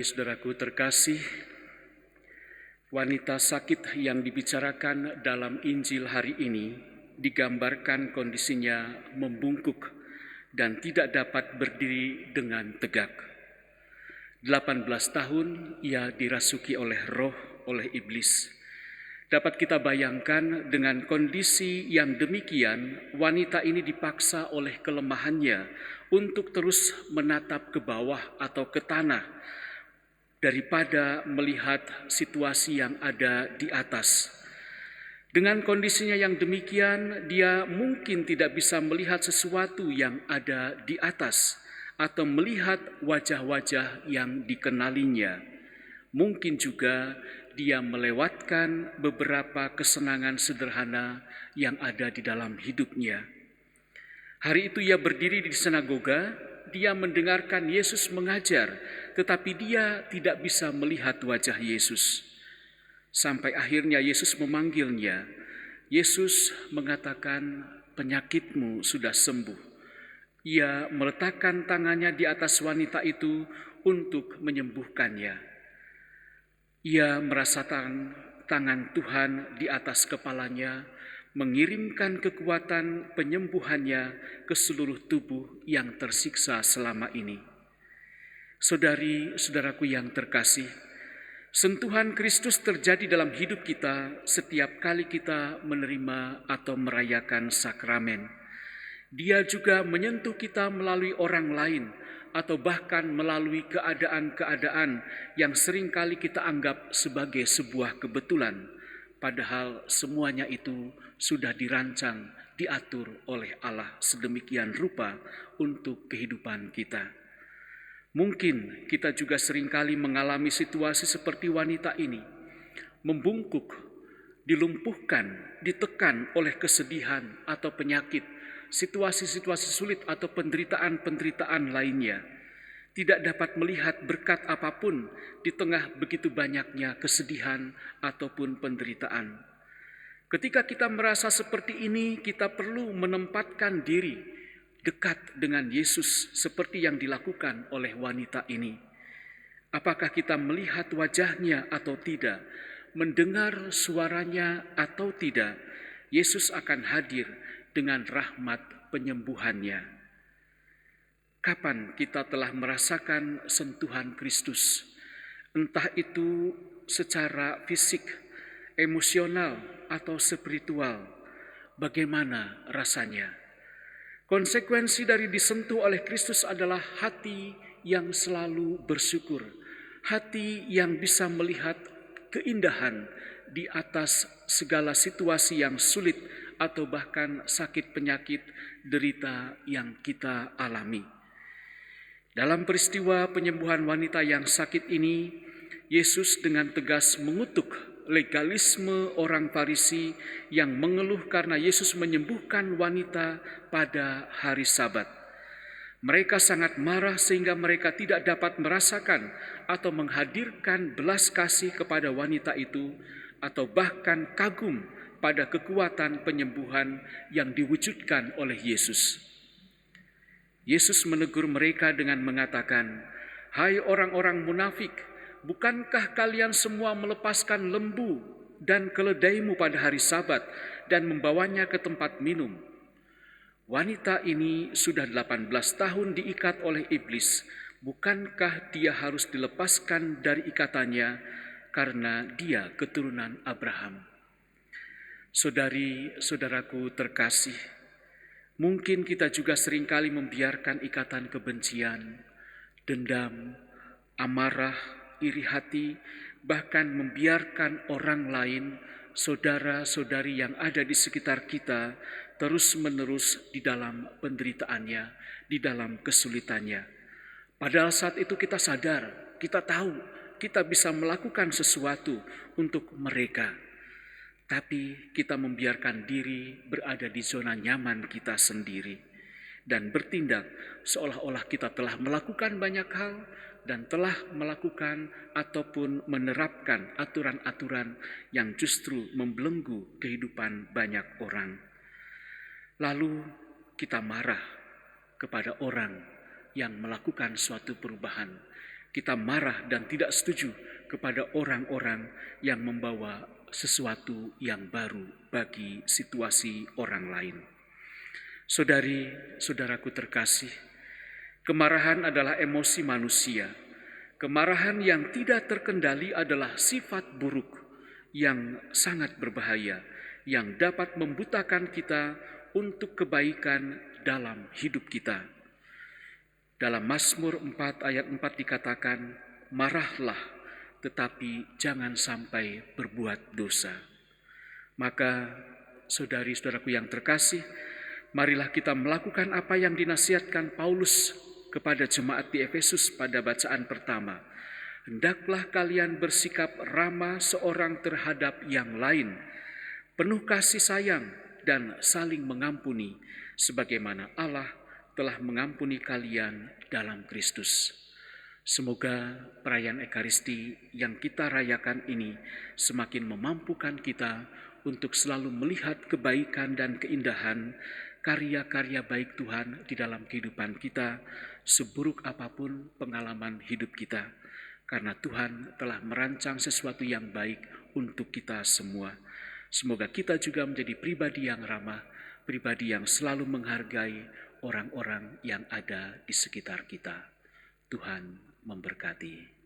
Saudaraku terkasih, wanita sakit yang dibicarakan dalam Injil hari ini digambarkan kondisinya membungkuk dan tidak dapat berdiri dengan tegak. 18 tahun ia dirasuki oleh roh, oleh iblis. Dapat kita bayangkan dengan kondisi yang demikian, wanita ini dipaksa oleh kelemahannya untuk terus menatap ke bawah atau ke tanah, daripada melihat situasi yang ada di atas. Dengan kondisinya yang demikian, dia mungkin tidak bisa melihat sesuatu yang ada di atas atau melihat wajah-wajah yang dikenalinya. Mungkin juga dia melewatkan beberapa kesenangan sederhana yang ada di dalam hidupnya. Hari itu ia berdiri di sinagoga, dia mendengarkan Yesus mengajar, tetapi dia tidak bisa melihat wajah Yesus. Sampai akhirnya Yesus memanggilnya. Yesus mengatakan, "Penyakitmu sudah sembuh." Ia meletakkan tangannya di atas wanita itu untuk menyembuhkannya. Ia merasakan tangan Tuhan di atas kepalanya, mengirimkan kekuatan penyembuhannya ke seluruh tubuh yang tersiksa selama ini. Saudari-saudaraku yang terkasih, sentuhan Kristus terjadi dalam hidup kita setiap kali kita menerima atau merayakan sakramen. Dia juga menyentuh kita melalui orang lain atau bahkan melalui keadaan-keadaan yang seringkali kita anggap sebagai sebuah kebetulan, padahal semuanya itu sudah dirancang, diatur oleh Allah sedemikian rupa untuk kehidupan kita. Mungkin kita juga seringkali mengalami situasi seperti wanita ini, membungkuk, dilumpuhkan, ditekan oleh kesedihan atau penyakit, situasi-situasi sulit atau penderitaan-penderitaan lainnya. Tidak dapat melihat berkat apapun di tengah begitu banyaknya kesedihan ataupun penderitaan. Ketika kita merasa seperti ini, kita perlu menempatkan diri dekat dengan Yesus seperti yang dilakukan oleh wanita ini. Apakah kita melihat wajahnya atau tidak, mendengar suaranya atau tidak, Yesus akan hadir dengan rahmat penyembuhannya. Kapan kita telah merasakan sentuhan Kristus, entah itu secara fisik, emosional, atau spiritual, bagaimana rasanya? Konsekuensi dari disentuh oleh Kristus adalah hati yang selalu bersyukur, hati yang bisa melihat keindahan di atas segala situasi yang sulit atau bahkan sakit penyakit derita yang kita alami. Dalam peristiwa penyembuhan wanita yang sakit ini, Yesus dengan tegas mengutuk legalisme orang Farisi yang mengeluh karena Yesus menyembuhkan wanita pada hari Sabat. Mereka sangat marah sehingga mereka tidak dapat merasakan atau menghadirkan belas kasih kepada wanita itu, atau bahkan kagum pada kekuatan penyembuhan yang diwujudkan oleh Yesus. Yesus menegur mereka dengan mengatakan, "Hai orang-orang munafik, bukankah kalian semua melepaskan lembu dan keledaimu pada hari Sabat dan membawanya ke tempat minum?" Wanita ini sudah 18 tahun diikat oleh iblis. Bukankah dia harus dilepaskan dari ikatannya karena dia keturunan Abraham? Saudari-saudaraku terkasih, mungkin kita juga seringkali membiarkan ikatan kebencian, dendam, amarah, iri hati, bahkan membiarkan orang lain, saudara-saudari yang ada di sekitar kita, terus-menerus di dalam penderitaannya, di dalam kesulitannya. Padahal saat itu kita sadar, kita tahu, kita bisa melakukan sesuatu untuk mereka. Tapi kita membiarkan diri berada di zona nyaman kita sendiri dan bertindak seolah-olah kita telah melakukan banyak hal dan telah melakukan ataupun menerapkan aturan-aturan yang justru membelenggu kehidupan banyak orang. Lalu kita marah kepada orang yang melakukan suatu perubahan Kita marah dan tidak setuju kepada orang-orang yang membawa sesuatu yang baru bagi situasi orang lain. Saudari, saudaraku terkasih, kemarahan adalah emosi manusia. Kemarahan yang tidak terkendali adalah sifat buruk yang sangat berbahaya, yang dapat membutakan kita untuk kebaikan dalam hidup kita. Dalam Mazmur 4 ayat 4 dikatakan, marahlah tetapi jangan sampai berbuat dosa. Maka saudari-saudaraku yang terkasih, marilah kita melakukan apa yang dinasihatkan Paulus kepada jemaat di Efesus pada bacaan pertama. Hendaklah kalian bersikap ramah seorang terhadap yang lain, penuh kasih sayang dan saling mengampuni, sebagaimana Allah telah mengampuni kalian dalam Kristus. Semoga perayaan Ekaristi yang kita rayakan ini semakin memampukan kita untuk selalu melihat kebaikan dan keindahan karya-karya baik Tuhan di dalam kehidupan kita, seburuk apapun pengalaman hidup kita. Karena Tuhan telah merancang sesuatu yang baik untuk kita semua. Semoga kita juga menjadi pribadi yang ramah, pribadi yang selalu menghargai orang-orang yang ada di sekitar kita. Tuhan memberkati.